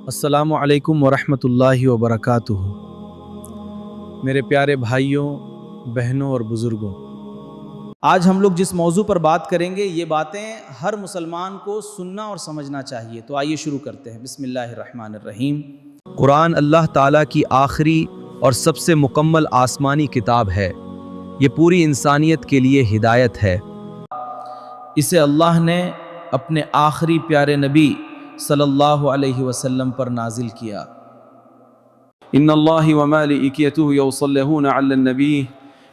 السلام علیکم ورحمۃ اللہ وبرکاتہ۔ میرے پیارے بھائیوں، بہنوں اور بزرگوں، آج ہم لوگ جس موضوع پر بات کریں گے یہ باتیں ہر مسلمان کو سننا اور سمجھنا چاہیے۔ تو آئیے شروع کرتے ہیں۔ بسم اللہ الرحمن الرحیم۔ قرآن اللہ تعالیٰ کی آخری اور سب سے مکمل آسمانی کتاب ہے۔ یہ پوری انسانیت کے لیے ہدایت ہے۔ اسے اللہ نے اپنے آخری پیارے نبی صلی اللہ علیہ وسلم پر نازل کیا۔ ان اللہ وملائکتہ یصلون علی النبی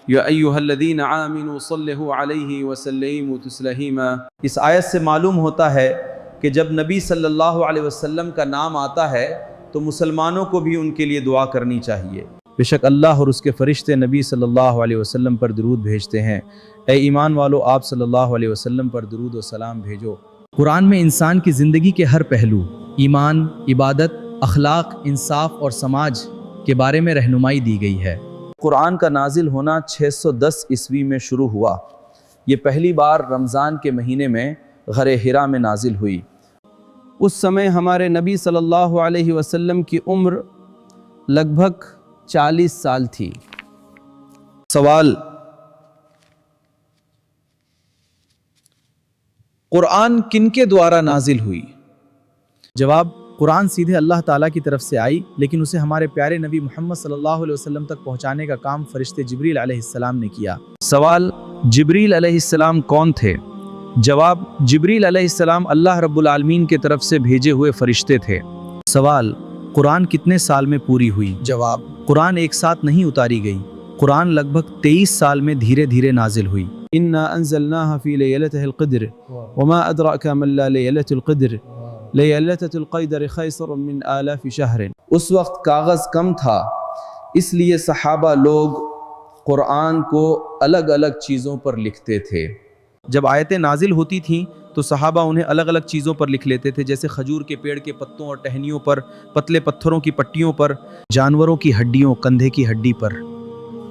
یا ایھا الذین آمنوا صلوا علیہ وسلموا تسلیما۔ اس آیت سے معلوم ہوتا ہے کہ جب نبی صلی اللہ علیہ وسلم کا نام آتا ہے تو مسلمانوں کو بھی ان کے لیے دعا کرنی چاہیے۔ بے شک اللہ اور اس کے فرشتے نبی صلی اللہ علیہ وسلم پر درود بھیجتے ہیں۔ اے ایمان والو، آپ صلی اللہ علیہ وسلم پر درود و سلام بھیجو۔ قرآن میں انسان کی زندگی کے ہر پہلو، ایمان، عبادت، اخلاق، انصاف اور سماج کے بارے میں رہنمائی دی گئی ہے۔ قرآن کا نازل ہونا 610 عیسوی میں شروع ہوا۔ یہ پہلی بار رمضان کے مہینے میں غار حرا میں نازل ہوئی۔ اس سمے ہمارے نبی صلی اللہ علیہ وسلم کی عمر لگ بھگ 40 سال تھی۔ سوال: قرآن کن کے دوارا نازل ہوئی؟ جواب: قرآن سیدھے اللہ تعالیٰ کی طرف سے آئی، لیکن اسے ہمارے پیارے نبی محمد صلی اللہ علیہ وسلم تک پہنچانے کا کام فرشتے جبریل علیہ السلام نے کیا۔ سوال: جبریل علیہ السلام کون تھے؟ جواب: جبریل علیہ السلام اللہ رب العالمین کی طرف سے بھیجے ہوئے فرشتے تھے۔ سوال: قرآن کتنے سال میں پوری ہوئی؟ جواب: قرآن ایک ساتھ نہیں اتاری گئی۔ قرآن لگ بھگ 23 سال میں دھیرے دھیرے نازل ہوئی۔ انا انزلناها في ليلة القدر وما ادراك ما ليلة القدر ليلة القدر خير من آلاف شهر۔ اس وقت کاغذ کم تھا، اس لیے صحابہ لوگ قرآن کو الگ الگ چیزوں پر لکھتے تھے۔ جب آیتیں نازل ہوتی تھیں تو صحابہ انہیں الگ الگ چیزوں پر لکھ لیتے تھے، جیسے کھجور کے پیڑ کے پتوں اور ٹہنیوں پر، پتلے پتھروں کی پٹیوں پر، جانوروں کی ہڈیوں، کندھے کی ہڈی پر،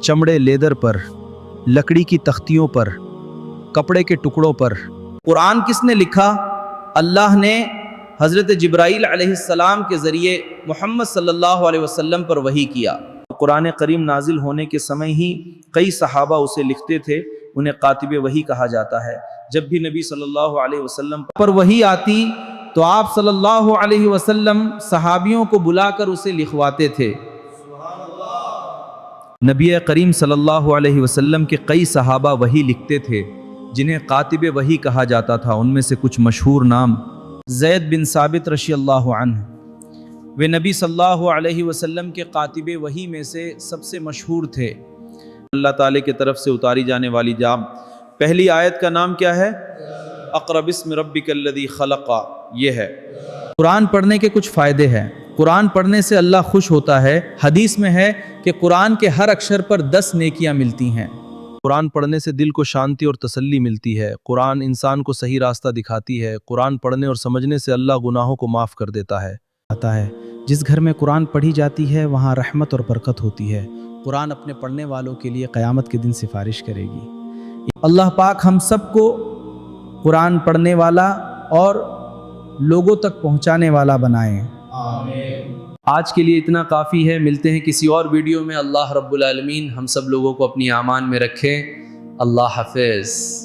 چمڑے لیدر پر، لکڑی کی تختیوں پر، کپڑے کے ٹکڑوں پر۔ قرآن کس نے لکھا؟ اللہ نے حضرت جبرائیل علیہ السلام کے ذریعے محمد صلی اللہ علیہ وسلم پر وحی کیا۔ قرآن کریم نازل ہونے کے سمے ہی کئی صحابہ اسے لکھتے تھے، انہیں کاتب وحی کہا جاتا ہے۔ جب بھی نبی صلی اللہ علیہ وسلم پر وحی آتی تو آپ صلی اللہ علیہ وسلم صحابیوں کو بلا کر اسے لکھواتے تھے۔ نبی کریم صلی اللہ علیہ وسلم کے کئی صحابہ وحی لکھتے تھے جنہیں کاتب وحی کہا جاتا تھا۔ ان میں سے کچھ مشہور نام: زید بن ثابت رضی اللہ عنہ، وہ نبی صلی اللہ علیہ وسلم کے کاتب وحی میں سے سب سے مشہور تھے۔ اللہ تعالی کی طرف سے اتاری جانے والی پہلی آیت کا نام کیا ہے؟ اقرأ بسم ربک الذی خلق، یہ ہے۔ قرآن پڑھنے کے کچھ فائدے ہیں۔ قرآن پڑھنے سے اللہ خوش ہوتا ہے۔ حدیث میں ہے کہ قرآن کے ہر اکشر پر 10 نیکیاں ملتی ہیں۔ قرآن پڑھنے سے دل کو شانتی اور تسلی ملتی ہے۔ قرآن انسان کو صحیح راستہ دکھاتی ہے۔ قرآن پڑھنے اور سمجھنے سے اللہ گناہوں کو معاف کر دیتا ہے۔ جس گھر میں قرآن پڑھی جاتی ہے وہاں رحمت اور برکت ہوتی ہے۔ قرآن اپنے پڑھنے والوں کے لیے قیامت کے دن سفارش کرے گی۔ اللہ پاک ہم سب کو قرآن پڑھنے والا اور لوگوں تک پہنچانے والا بنائیں۔ آمین۔ آج کے لیے اتنا کافی ہے۔ ملتے ہیں کسی اور ویڈیو میں۔ اللہ رب العالمین ہم سب لوگوں کو اپنی امان میں رکھے۔ اللہ حافظ۔